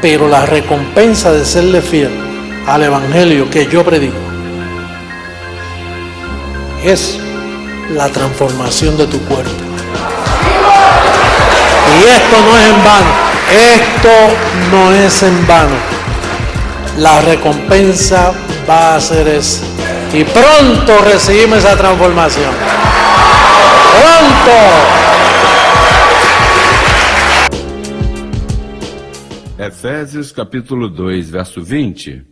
pero la recompensa de serle fiel al evangelio que yo predico es la transformación de tu cuerpo. Y esto no es en vano, esto no es en vano. La recompensa va a ser esa. Y pronto recibimos esa transformación. ¡Pronto! Efésios capítulo 2, verso 20.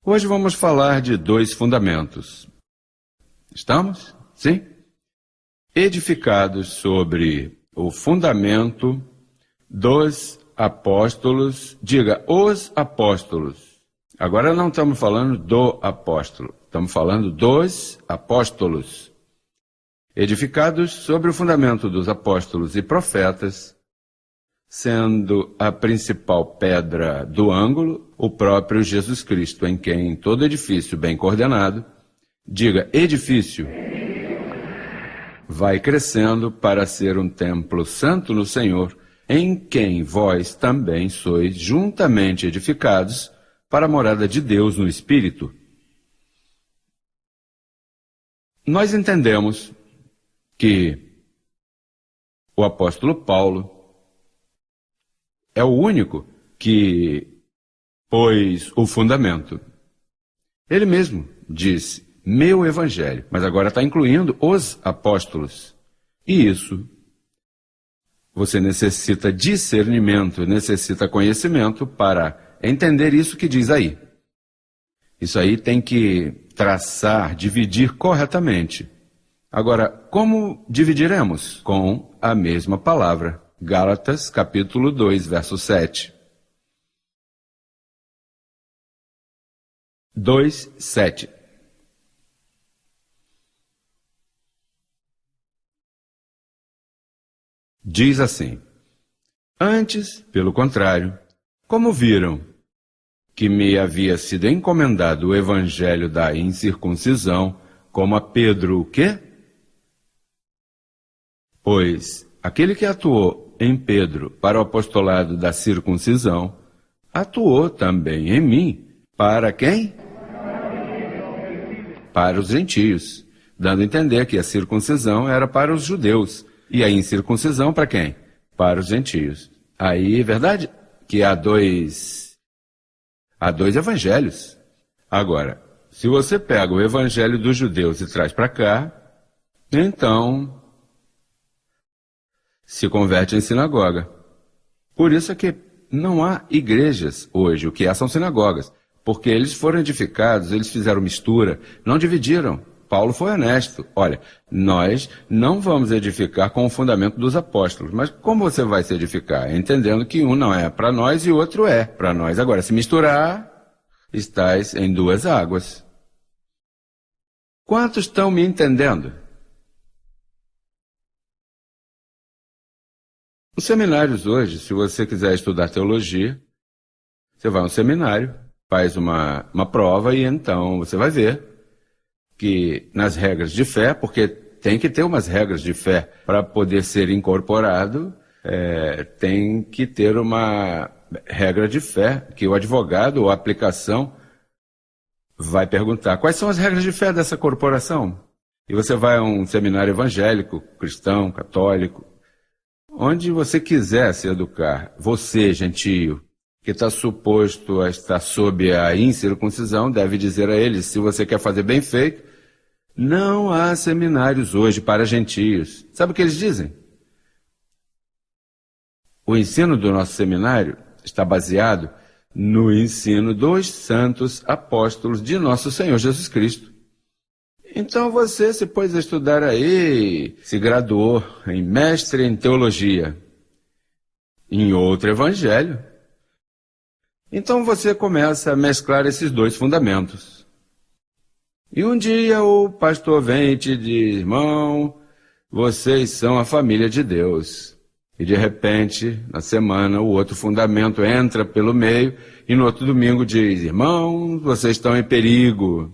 Hoje vamos falar de dois fundamentos. Estamos? Sim? Edificados sobre o fundamento dos apóstolos. Diga, os apóstolos. Agora não estamos falando do apóstolo, estamos falando dos apóstolos. Edificados sobre o fundamento dos apóstolos e profetas, sendo a principal pedra do ângulo o próprio Jesus Cristo, em quem todo edifício bem coordenado, diga edifício, vai crescendo para ser um templo santo no Senhor, em quem vós também sois juntamente edificados para a morada de Deus no Espírito. Nós entendemos que o apóstolo Paulo é o único que pôs o fundamento. Ele mesmo disse, meu evangelho, mas agora está incluindo os apóstolos. E isso, você necessita discernimento, necessita conhecimento para entender isso que diz aí. Isso aí tem que traçar, dividir corretamente. Agora, como dividiremos? Com a mesma palavra. Gálatas, capítulo 2, verso 7. 2, 7. Diz assim, antes, pelo contrário, como viram que me havia sido encomendado o evangelho da incircuncisão, como a Pedro o quê? Pois aquele que atuou em Pedro para o apostolado da circuncisão, atuou também em mim. Para quem? Para os gentios, dando a entender que a circuncisão era para os judeus, e a incircuncisão para quem? Para os gentios. Aí é verdade que há dois evangelhos. Agora, se você pega o evangelho dos judeus e traz para cá, então se converte em sinagoga. Por isso é que não há igrejas hoje, o que há são sinagogas, porque eles foram edificados, eles fizeram mistura, não dividiram. Paulo foi honesto. Olha, nós não vamos edificar com o fundamento dos apóstolos, mas como você vai se edificar? Entendendo que um não é para nós e o outro é para nós. Agora, se misturar, estais em duas águas. Quantos estão me entendendo? Os seminários hoje, se você quiser estudar teologia, você vai a um seminário, faz uma prova e então você vai ver que nas regras de fé, porque tem que ter umas regras de fé para poder ser incorporado, tem que ter uma regra de fé que o advogado ou a aplicação vai perguntar quais são as regras de fé dessa corporação. E você vai a um seminário evangélico, cristão, católico, onde você quiser se educar, você, gentio, que está suposto a estar sob a incircuncisão, deve dizer a eles, se você quer fazer bem feito, não há seminários hoje para gentios. Sabe o que eles dizem? O ensino do nosso seminário está baseado no ensino dos santos apóstolos de nosso Senhor Jesus Cristo. Então você se pôs a estudar aí, se graduou em mestre em teologia, em outro evangelho. Então você começa a mesclar esses dois fundamentos. E um dia o pastor vem e te diz, irmão, vocês são a família de Deus. E de repente, na semana, o outro fundamento entra pelo meio e no outro domingo diz, irmão, vocês estão em perigo.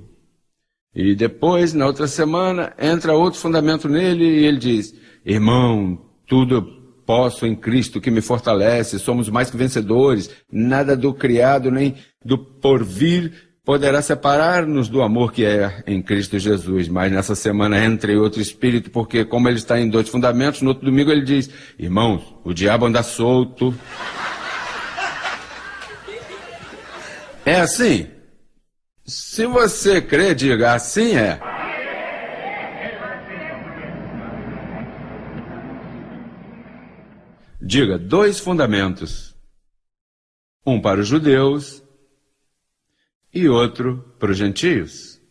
E depois, na outra semana, entra outro fundamento nele e ele diz, irmão, tudo posso em Cristo que me fortalece, somos mais que vencedores, nada do criado nem do porvir poderá separar-nos do amor que é em Cristo Jesus. Mas nessa semana entra em outro espírito, porque como ele está em 2 fundamentos, no outro domingo ele diz: irmãos, o diabo anda solto. É assim? Se você crê, diga, assim é. Diga, 2 fundamentos. Um para os judeus e outro para os gentios.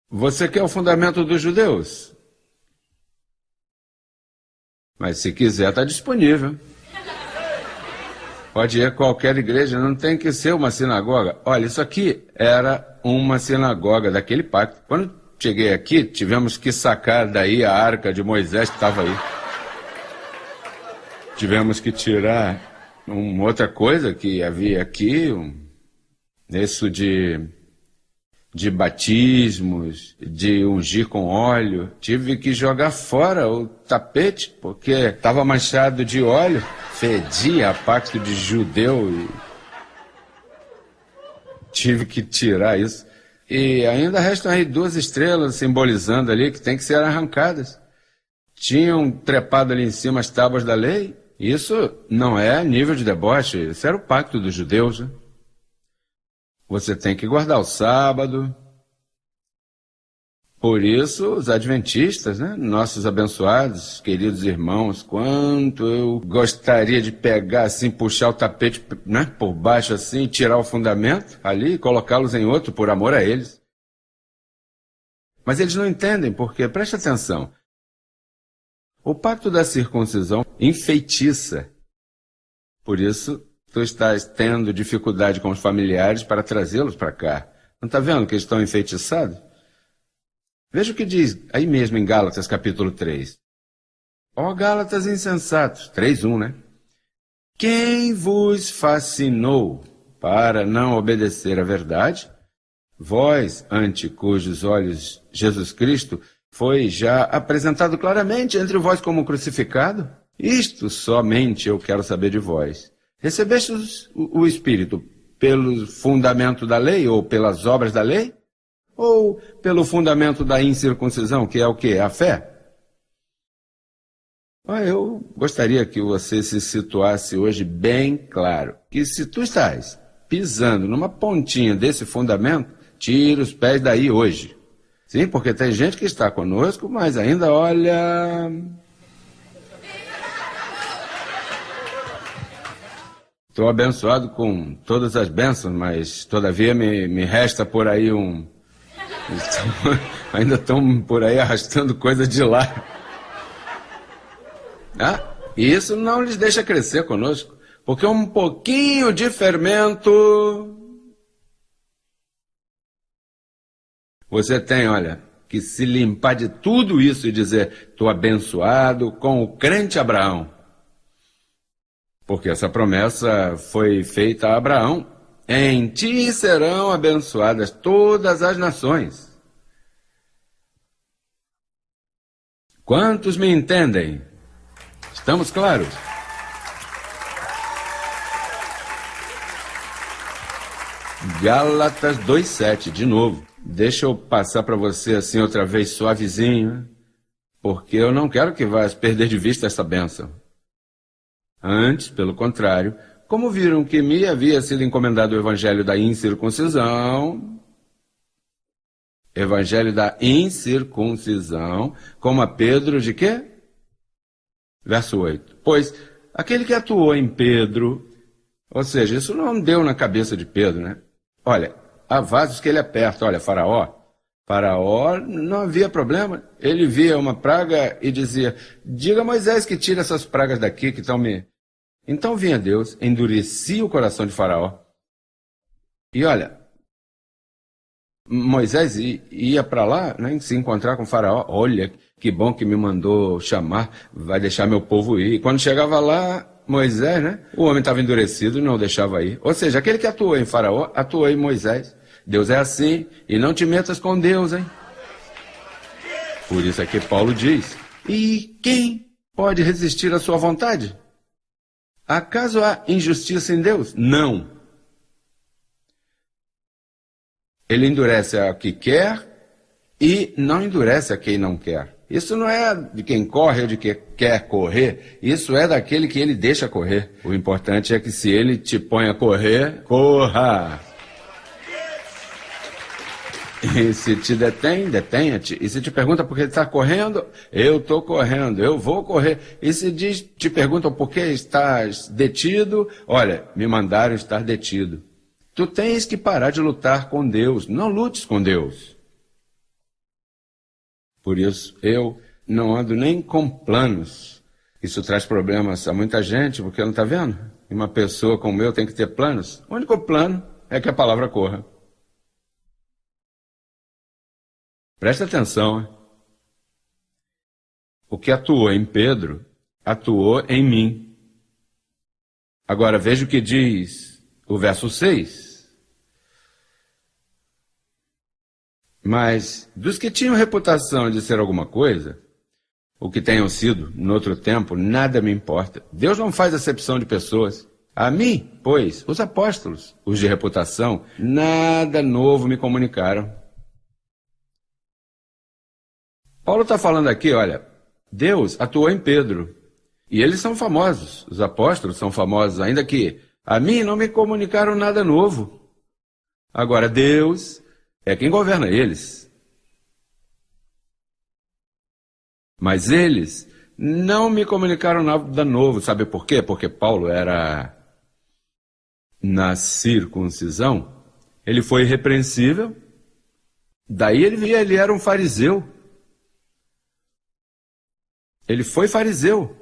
Você quer o fundamento dos judeus? Mas se quiser, está disponível. Pode ir a qualquer igreja, não tem que ser uma sinagoga. Olha, isso aqui era uma sinagoga daquele pacto. Quando cheguei aqui, tivemos que sacar daí a arca de Moisés que estava aí. Tivemos que tirar uma outra coisa que havia aqui, isso de batismos, de ungir com óleo. Tive que jogar fora o tapete, porque estava manchado de óleo, fedia a pacto de judeu. E tive que tirar isso. E ainda restam aí 2 estrelas simbolizando ali que tem que ser arrancadas. Tinham trepado ali em cima as tábuas da lei. Isso não é nível de deboche, isso era o pacto dos judeus, né? Você tem que guardar o sábado. Por isso, os adventistas, né? Nossos abençoados, queridos irmãos, quanto eu gostaria de pegar assim, puxar o tapete, né, por baixo assim, tirar o fundamento ali e colocá-los em outro por amor a eles. Mas eles não entendem, porque, preste atenção, o pacto da circuncisão enfeitiça. Por isso, tu estás tendo dificuldade com os familiares para trazê-los para cá. Não está vendo que eles estão enfeitiçados? Veja o que diz aí mesmo em Gálatas capítulo 3. Ó Gálatas insensatos, 3:1, né? Quem vos fascinou para não obedecer à verdade? Vós, ante cujos olhos Jesus Cristo foi já apresentado claramente entre vós como crucificado? Isto somente eu quero saber de vós. Recebestes o Espírito pelo fundamento da lei ou pelas obras da lei? Ou pelo fundamento da incircuncisão, que é o quê? A fé? Eu gostaria que você se situasse hoje bem claro, que se tu estás pisando numa pontinha desse fundamento, tira os pés daí hoje. Sim, porque tem gente que está conosco, mas ainda olha... Estou abençoado com todas as bênçãos, mas todavia me resta por aí ainda estão por aí arrastando coisa de lá. E isso não lhes deixa crescer conosco, porque um pouquinho de fermento... Você tem, olha, que se limpar de tudo isso e dizer, estou abençoado com o crente Abraão. Porque essa promessa foi feita a Abraão. Em ti serão abençoadas todas as nações. Quantos me entendem? Estamos claros? Gálatas 2:7, de novo. Deixa eu passar para você assim outra vez suavezinho, porque eu não quero que vás perder de vista essa bênção. Antes, pelo contrário, como viram que me havia sido encomendado o evangelho da incircuncisão, como a Pedro de quê? Verso 8. Pois aquele que atuou em Pedro, ou seja, isso não deu na cabeça de Pedro, né? Olha, há vasos que ele aperta. Olha, Faraó não havia problema. Ele via uma praga e dizia, diga a Moisés que tire essas pragas daqui que estão me... Então vinha Deus, endurecia o coração de Faraó. E olha, Moisés ia para lá, né, se encontrar com Faraó. Olha, que bom que me mandou chamar, vai deixar meu povo ir. E quando chegava lá, Moisés, né, o homem estava endurecido e não deixava ir. Ou seja, aquele que atuou em Faraó, atuou em Moisés. Deus é assim, e não te metas com Deus, hein? Por isso é que Paulo diz, E quem pode resistir à sua vontade? Acaso há injustiça em Deus? Não. Ele endurece a que quer e não endurece a quem não quer. Isso não é de quem corre ou de quem quer correr, isso é daquele que ele deixa correr. O importante é que se ele te põe a correr, corra. E se te detém, detenha-te. E se te pergunta por que está correndo, eu estou correndo, eu vou correr. E se te perguntam por que estás detido, olha, me mandaram estar detido. Tu tens que parar de lutar com Deus, não lutes com Deus. Por isso, eu não ando nem com planos. Isso traz problemas a muita gente, porque não está vendo? Uma pessoa como eu tem que ter planos. O único plano é que a palavra corra. Presta atenção, hein? O que atuou em Pedro, atuou em mim. Agora, veja o que diz o verso 6. Mas dos que tinham reputação de ser alguma coisa, o que tenham sido no outro tempo, nada me importa. Deus não faz acepção de pessoas. A mim, pois, os apóstolos, os de reputação, nada novo me comunicaram. Paulo está falando aqui, olha, Deus atuou em Pedro, e eles são famosos, os apóstolos são famosos, ainda que a mim não me comunicaram nada novo. Agora, Deus é quem governa eles. Mas eles não me comunicaram nada novo, sabe por quê? Porque Paulo era na circuncisão, ele foi irrepreensível, daí ele era um fariseu. Ele foi fariseu.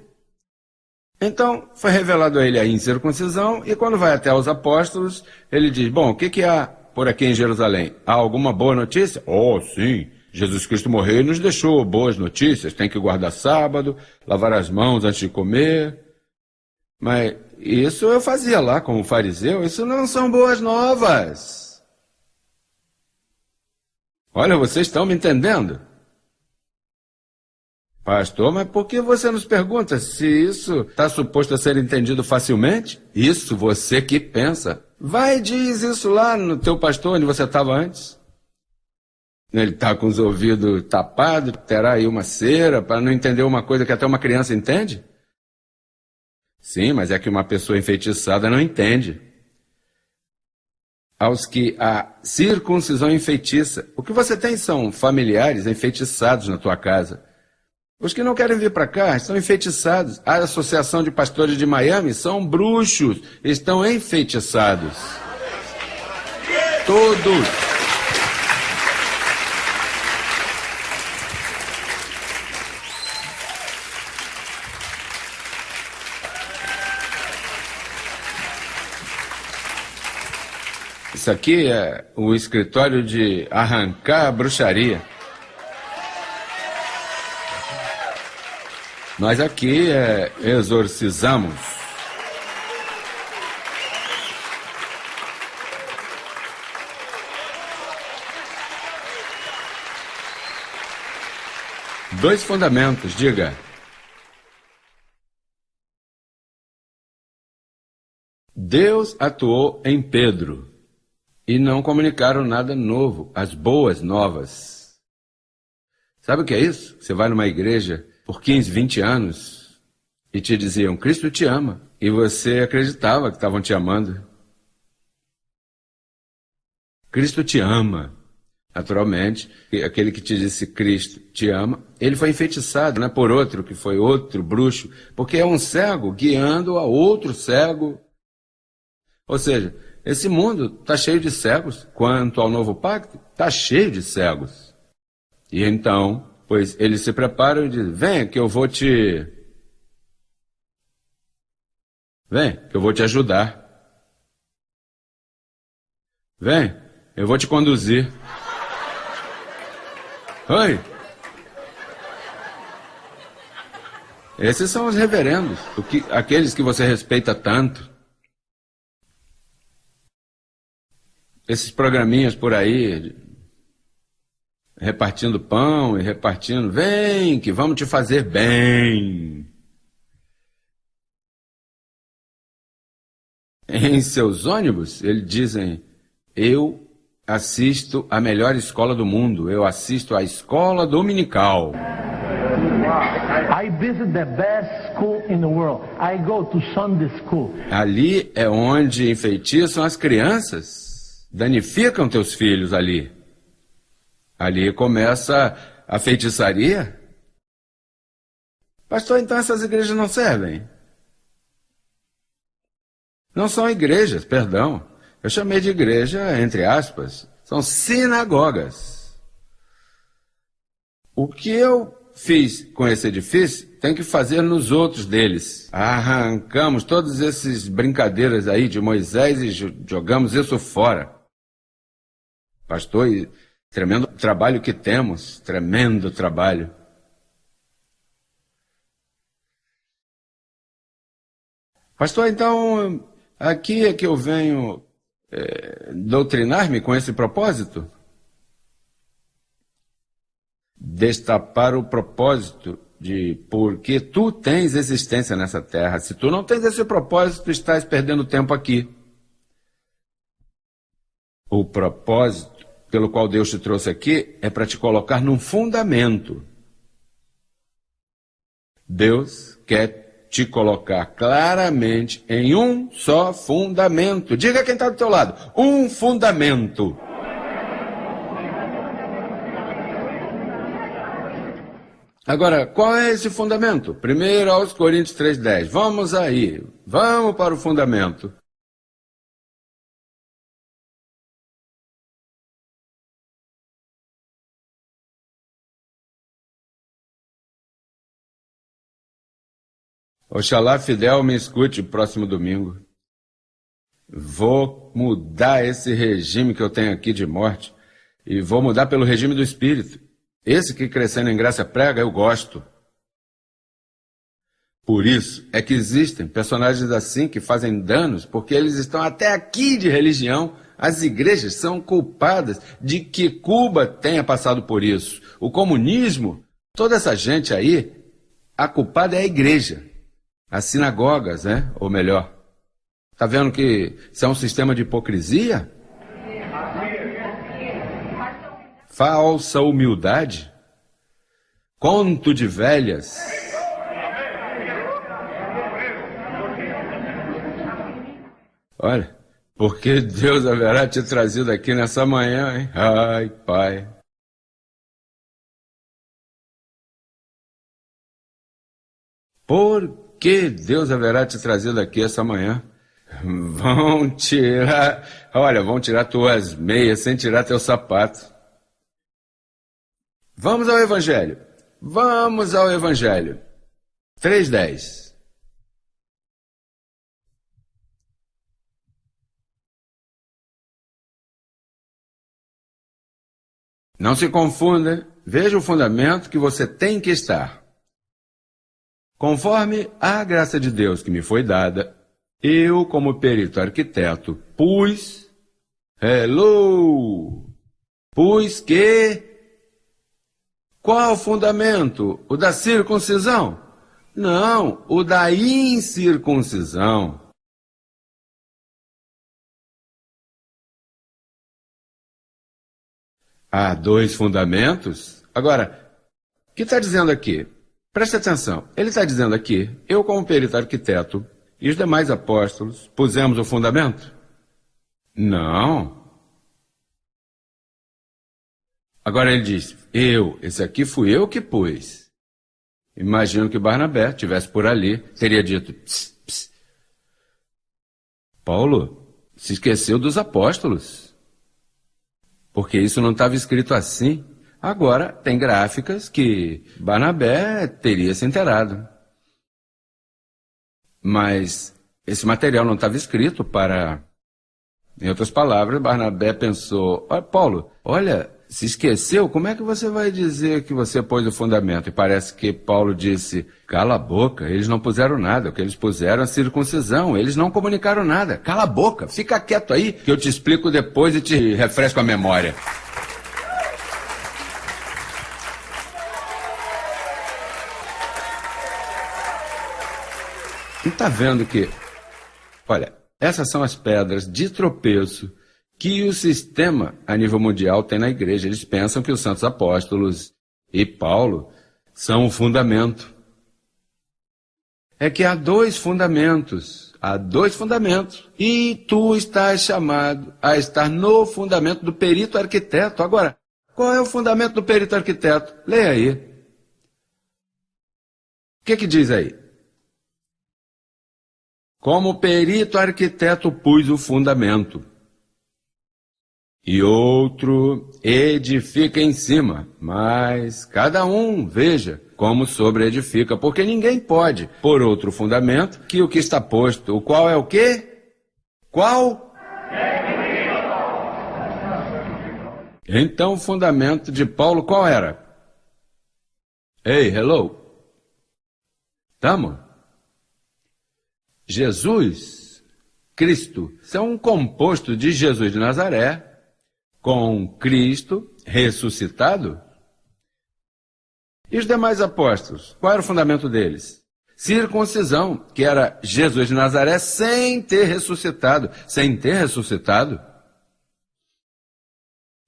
Então, foi revelado a ele a incircuncisão, e quando vai até os apóstolos, ele diz, bom, o que há por aqui em Jerusalém? Há alguma boa notícia? Oh, sim, Jesus Cristo morreu e nos deixou boas notícias, tem que guardar sábado, lavar as mãos antes de comer. Mas isso eu fazia lá como fariseu, isso não são boas novas. Olha, vocês estão me entendendo? Pastor, mas por que você nos pergunta se isso está suposto a ser entendido facilmente? Isso você que pensa. Vai e diz isso lá no teu pastor, onde você estava antes. Ele está com os ouvidos tapados, terá aí uma cera para não entender uma coisa que até uma criança entende? Sim, mas é que uma pessoa enfeitiçada não entende. Aos que a circuncisão enfeitiça. O que você tem são familiares enfeitiçados na tua casa. Os que não querem vir para cá estão enfeitiçados. A Associação de Pastores de Miami são bruxos, estão enfeitiçados. Todos. Isso aqui é o escritório de arrancar a bruxaria. Nós aqui exorcizamos. Dois fundamentos, diga. Deus atuou em Pedro e não comunicaram nada novo, as boas novas. Sabe o que é isso? Você vai numa igreja por 15, 20 anos, e te diziam, Cristo te ama, e você acreditava que estavam te amando. Cristo te ama. Naturalmente, aquele que te disse Cristo te ama, ele foi enfeitiçado, né, por outro, que foi outro bruxo, porque é um cego guiando a outro cego. Ou seja, esse mundo está cheio de cegos, quanto ao novo pacto, está cheio de cegos. E então, pois eles se preparam e dizem, vem que eu vou te ajudar. Vem, eu vou te conduzir. Oi. Esses são os reverendos, aqueles que você respeita tanto. Esses programinhas por aí, repartindo pão e repartindo, vem que vamos te fazer bem. Em seus ônibus, eles dizem, eu assisto a melhor escola do mundo, eu assisto a escola dominical. I visit the best school in the world. I go to Sunday school. Ali é onde enfeitiçam as crianças, danificam teus filhos ali. Ali começa a feitiçaria. Pastor, então essas igrejas não servem? Não são igrejas, perdão. Eu chamei de igreja, entre aspas, são sinagogas. O que eu fiz com esse edifício, tem que fazer nos outros deles. Arrancamos todas essas brincadeiras aí de Moisés e jogamos isso fora. Pastor, tremendo trabalho que temos, tremendo trabalho. Pastor, então, aqui é que eu venho doutrinar-me com esse propósito? Destapar o propósito de porque tu tens existência nessa terra. Se tu não tens esse propósito, tu estás perdendo tempo aqui. O propósito pelo qual Deus te trouxe aqui é para te colocar num fundamento. Deus quer te colocar claramente em um só fundamento. Diga quem está do teu lado, um fundamento. Agora, qual é esse fundamento? 1 aos Coríntios 3,10. Vamos aí, vamos para o fundamento. Oxalá Fidel me escute próximo domingo. Vou mudar esse regime que eu tenho aqui de morte e vou mudar pelo regime do Espírito. Esse que Crescendo em Graça prega, eu gosto. Por isso é que existem personagens assim que fazem danos, porque eles estão até aqui de religião. As igrejas são culpadas de que Cuba tenha passado por isso. O comunismo, toda essa gente aí, a culpada é a igreja. As sinagogas, né? Ou melhor. Tá vendo que isso é um sistema de hipocrisia? Falsa humildade, conto de velhas. Olha, porque Deus haverá te trazido aqui nessa manhã, hein? Ai, Pai. Por que Deus haverá te trazido aqui essa manhã? Vão tirar tuas meias sem tirar teu sapato. Vamos ao Evangelho. Vamos ao Evangelho. 3:10. Não se confunda. Veja o fundamento que você tem que estar. Conforme a graça de Deus que me foi dada, eu, como perito arquiteto, pus que... Qual o fundamento? O da circuncisão? Não, o da incircuncisão. Há dois fundamentos? Agora, o que está dizendo aqui? Preste atenção, ele está dizendo aqui, eu como perito arquiteto e os demais apóstolos pusemos o fundamento? Não. Agora ele diz, esse aqui fui eu que pus. Imagino que Barnabé estivesse por ali, teria dito, pss, pss. Paulo, se esqueceu dos apóstolos. Porque isso não estava escrito assim. Agora, tem gráficas que Barnabé teria se inteirado. Mas esse material não estava escrito para... Em outras palavras, Barnabé pensou, Paulo, olha... Se esqueceu, como é que você vai dizer que você pôs o fundamento? E parece que Paulo disse, cala a boca, eles não puseram nada, o que eles puseram é a circuncisão, eles não comunicaram nada. Cala a boca, fica quieto aí, que eu te explico depois e te refresco a memória. Não está vendo que, olha, essas são as pedras de tropeço que o sistema a nível mundial tem na igreja. Eles pensam que os santos apóstolos e Paulo são o fundamento. É que há dois fundamentos, e tu estás chamado a estar no fundamento do perito arquiteto. Agora, qual é o fundamento do perito arquiteto? Leia aí. O que diz aí? Como perito arquiteto pus o fundamento, e outro edifica em cima, mas cada um veja como sobreedifica, porque ninguém pode pôr outro fundamento que o que está posto. O qual é o quê? Qual? Então o fundamento de Paulo qual era? Ei, hello? Tamo? Jesus, Cristo, são um composto de Jesus de Nazaré com Cristo ressuscitado. E os demais apóstolos, qual era o fundamento deles? Circuncisão, que era Jesus de Nazaré sem ter ressuscitado.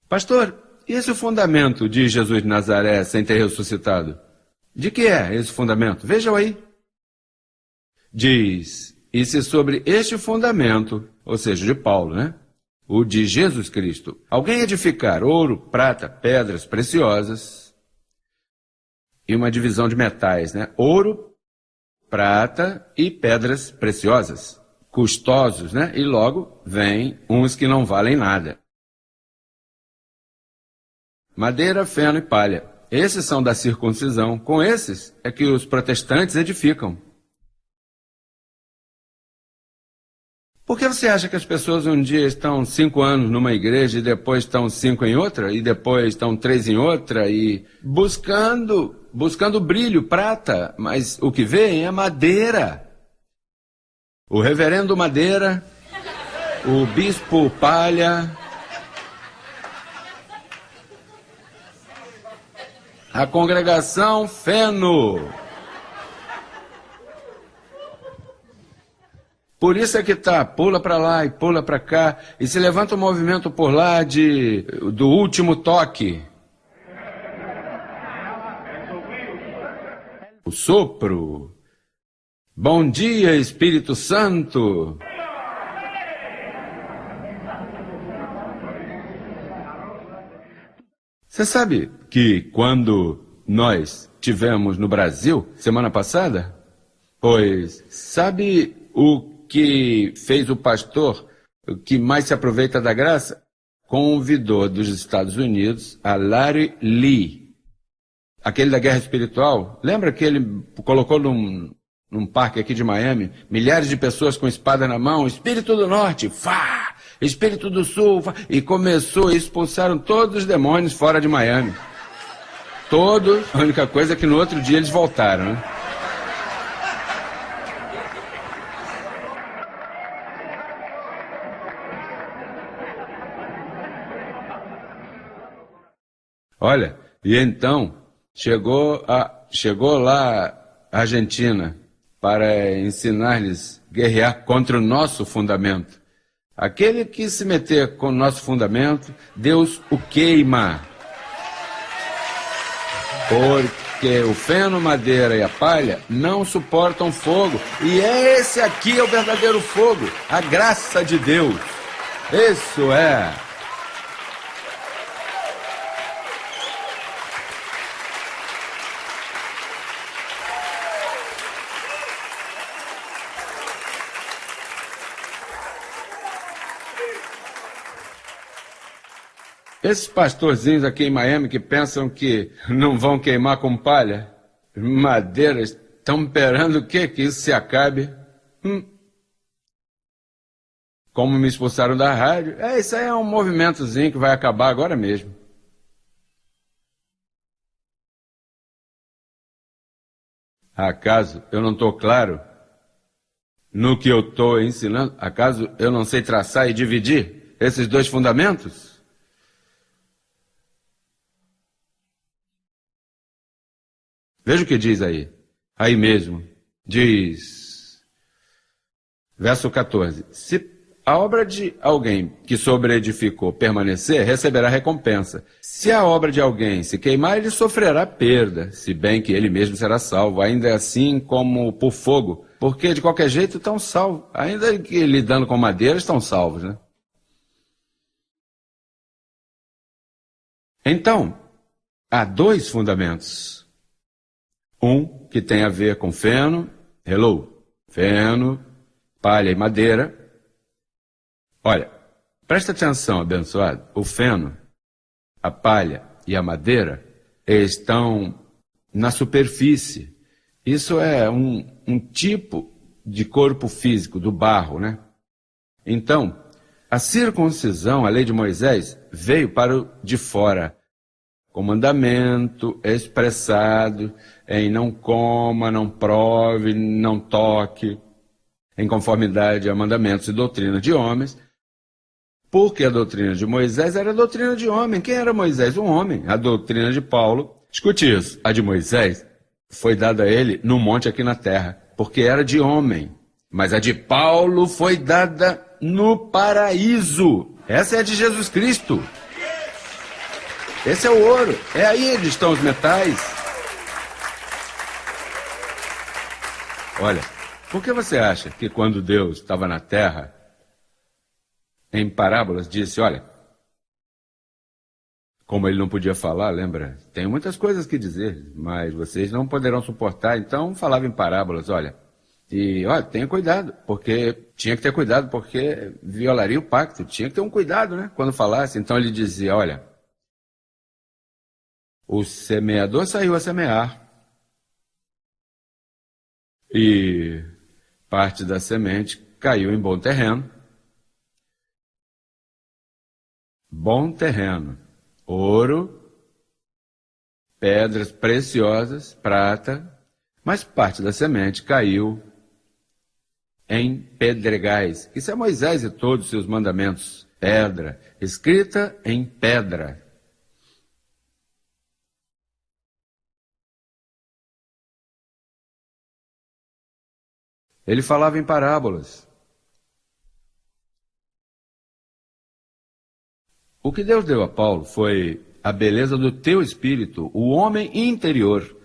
Pastor, e esse fundamento de Jesus de Nazaré sem ter ressuscitado? De que é esse fundamento? Vejam aí. Diz, e se sobre este fundamento, ou seja, de Paulo, né? O de Jesus Cristo, alguém edificar ouro, prata, pedras preciosas, e uma divisão de metais, né? Ouro, prata e pedras preciosas, custosos, né? E logo vem uns que não valem nada. Madeira, feno e palha. Esses são da circuncisão. Com esses é que os protestantes edificam. Por que você acha que as pessoas um dia estão 5 anos numa igreja e depois estão 5 em outra, e depois estão 3 em outra, e buscando brilho, prata, mas o que vem é madeira. O reverendo madeira, o bispo palha, a congregação feno. Por isso é que pula para lá e pula para cá, e se levanta um movimento por lá do último toque. O sopro. Bom dia, Espírito Santo. Você sabe que quando nós tivemos no Brasil, semana passada, pois sabe o que fez o pastor que mais se aproveita da graça? Convidou dos Estados Unidos a Larry Lee, aquele da guerra espiritual. Lembra que ele colocou num parque aqui de Miami, milhares de pessoas com espada na mão, Espírito do Norte, fá! Espírito do Sul, fá! E começou, expulsaram todos os demônios fora de Miami. Todos, a única coisa é que no outro dia eles voltaram, né? Olha, e então chegou lá a Argentina para ensinar-lhes a guerrear contra o nosso fundamento. Aquele que se meter com o nosso fundamento, Deus o queima. Porque o feno, madeira e a palha não suportam fogo. E esse aqui é o verdadeiro fogo, a graça de Deus. Isso é. Esses pastorzinhos aqui em Miami que pensam que não vão queimar com palha, madeira, estão esperando o quê? Que isso se acabe. Como me expulsaram da rádio, isso aí é um movimentozinho que vai acabar agora mesmo. Acaso eu não estou claro no que eu estou ensinando? Acaso eu não sei traçar e dividir esses dois fundamentos? Veja o que diz aí. Aí mesmo. Diz, Verso 14. Se a obra de alguém que sobreedificou permanecer, receberá recompensa. Se a obra de alguém se queimar, ele sofrerá perda, se bem que ele mesmo será salvo, ainda assim como por fogo, porque de qualquer jeito estão salvos. Ainda que lidando com madeira, estão salvos, né? Então, há dois fundamentos. Um que tem a ver com feno, feno, palha e madeira. Olha, presta atenção, abençoado. O feno, a palha e a madeira estão na superfície. Isso é um tipo de corpo físico, do barro, né? Então, a circuncisão, a lei de Moisés, veio para o de fora. Com mandamento expressado em não coma, não prove, não toque, em conformidade a mandamentos e doutrina de homens, porque a doutrina de Moisés era a doutrina de homem. Quem era Moisés? Um homem. A doutrina de Paulo, escute isso, a de Moisés foi dada a ele no monte aqui na terra, porque era de homem, mas a de Paulo foi dada no paraíso. Essa é a de Jesus Cristo. Esse é o ouro, é aí onde estão os metais. Olha, por que você acha que quando Deus estava na terra, em parábolas, disse, olha, como ele não podia falar, lembra? Tenho muitas coisas que dizer, mas vocês não poderão suportar, então falava em parábolas, olha. E, olha, tenha cuidado, porque tinha que ter cuidado, porque violaria o pacto, tinha que ter um cuidado, né, quando falasse. Então ele dizia, olha, o semeador saiu a semear e parte da semente caiu em bom terreno. Bom terreno, ouro, pedras preciosas, prata, mas parte da semente caiu em pedregais. Isso é Moisés e todos os seus mandamentos. Pedra, escrita em pedra. Ele falava em parábolas. O que Deus deu a Paulo foi a beleza do teu espírito, o homem interior.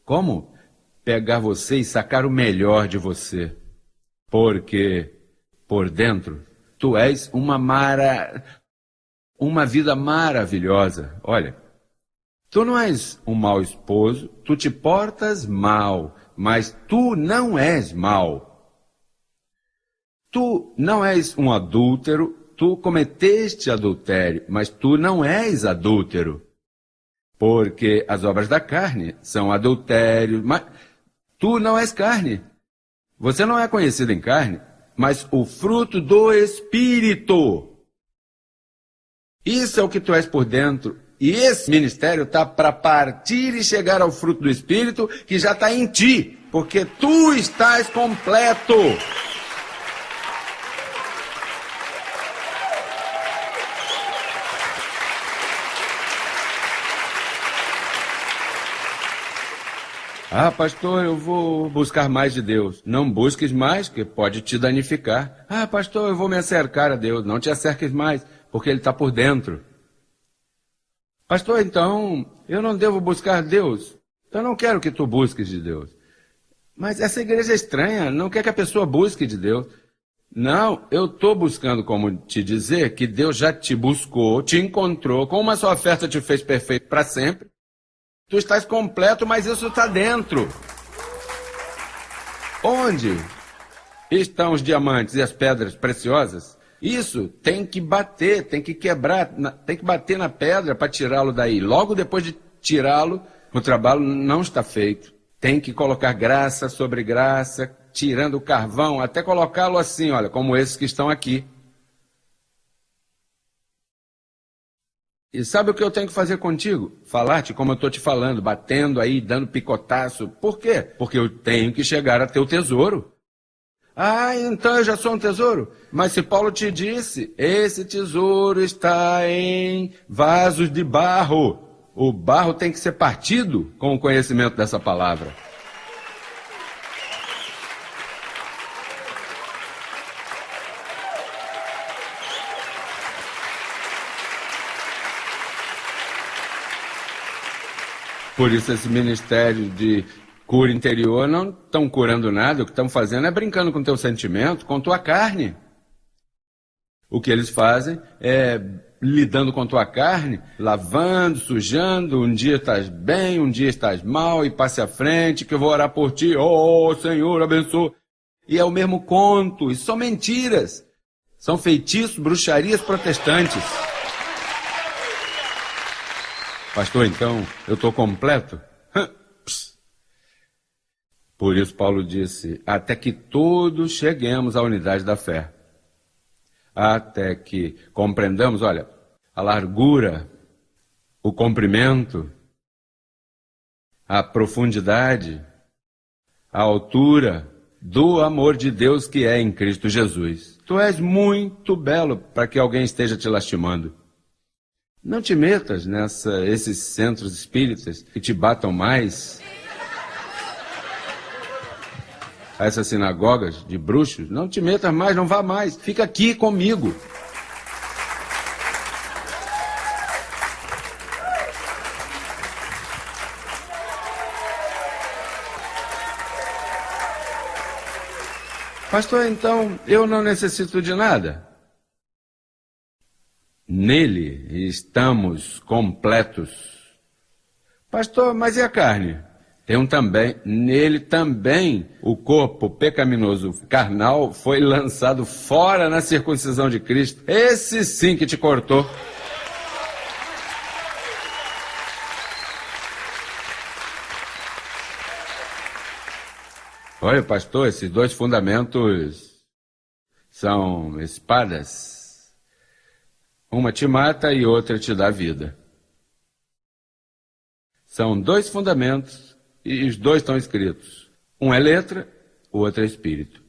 Como pegar você e sacar o melhor de você? Porque por dentro tu és uma vida maravilhosa. Olha, tu não és um mau esposo, tu te portas mal, mas tu não és mau. Tu não és um adúltero, tu cometeste adultério, mas tu não és adúltero. Porque as obras da carne são adultério, mas tu não és carne. Você não é conhecido em carne, mas o fruto do Espírito. Isso é o que tu és por dentro. E esse ministério está para partir e chegar ao fruto do Espírito que já está em ti, porque tu estás completo. Ah, pastor, eu vou buscar mais de Deus. Não busques mais, que pode te danificar. Ah, pastor, eu vou me acercar a Deus. Não te acerques mais, porque Ele está por dentro. Pastor, então, eu não devo buscar Deus. Eu não quero que tu busques de Deus. Mas essa igreja é estranha, não quer que a pessoa busque de Deus. Não, eu estou buscando como te dizer que Deus já te buscou, te encontrou, com uma só oferta te fez perfeito para sempre. Tu estás completo, mas isso está dentro. Onde estão os diamantes e as pedras preciosas? Isso tem que bater, tem que quebrar, tem que bater na pedra para tirá-lo daí. Logo depois de tirá-lo, o trabalho não está feito. Tem que colocar graça sobre graça, tirando o carvão, até colocá-lo assim, olha, como esses que estão aqui. E sabe o que eu tenho que fazer contigo? Falar-te como eu estou te falando, batendo aí, dando picotaço. Por quê? Porque eu tenho que chegar a teu tesouro. Ah, então eu já sou um tesouro? Mas se Paulo te disse, esse tesouro está em vasos de barro. O barro tem que ser partido com o conhecimento dessa palavra. Por isso esse ministério de cura interior não estão curando nada, o que estão fazendo é brincando com teu sentimento, com tua carne. O que eles fazem é lidando com tua carne, lavando, sujando, um dia estás bem, um dia estás mal, e passe à frente que eu vou orar por ti, oh Senhor, abençoa. E é o mesmo conto, isso são mentiras, são feitiços, bruxarias protestantes. Pastor, então, eu estou completo? Por isso Paulo disse, até que todos cheguemos à unidade da fé. Até que compreendamos, olha, a largura, o comprimento, a profundidade, a altura do amor de Deus que é em Cristo Jesus. Tu és muito belo para que alguém esteja te lastimando. Não te metas esses centros espíritas que te batam mais, a essas sinagogas de bruxos. Não te metas mais, não vá mais. Fica aqui comigo. Pastor, então eu não necessito de nada. Nele estamos completos. Pastor, mas e a carne? Nele também o corpo pecaminoso carnal foi lançado fora na circuncisão de Cristo. Esse sim que te cortou. Olha, pastor, esses dois fundamentos são espadas. Uma te mata e outra te dá vida. São dois fundamentos e os dois estão escritos. Um é letra, o outro é espírito.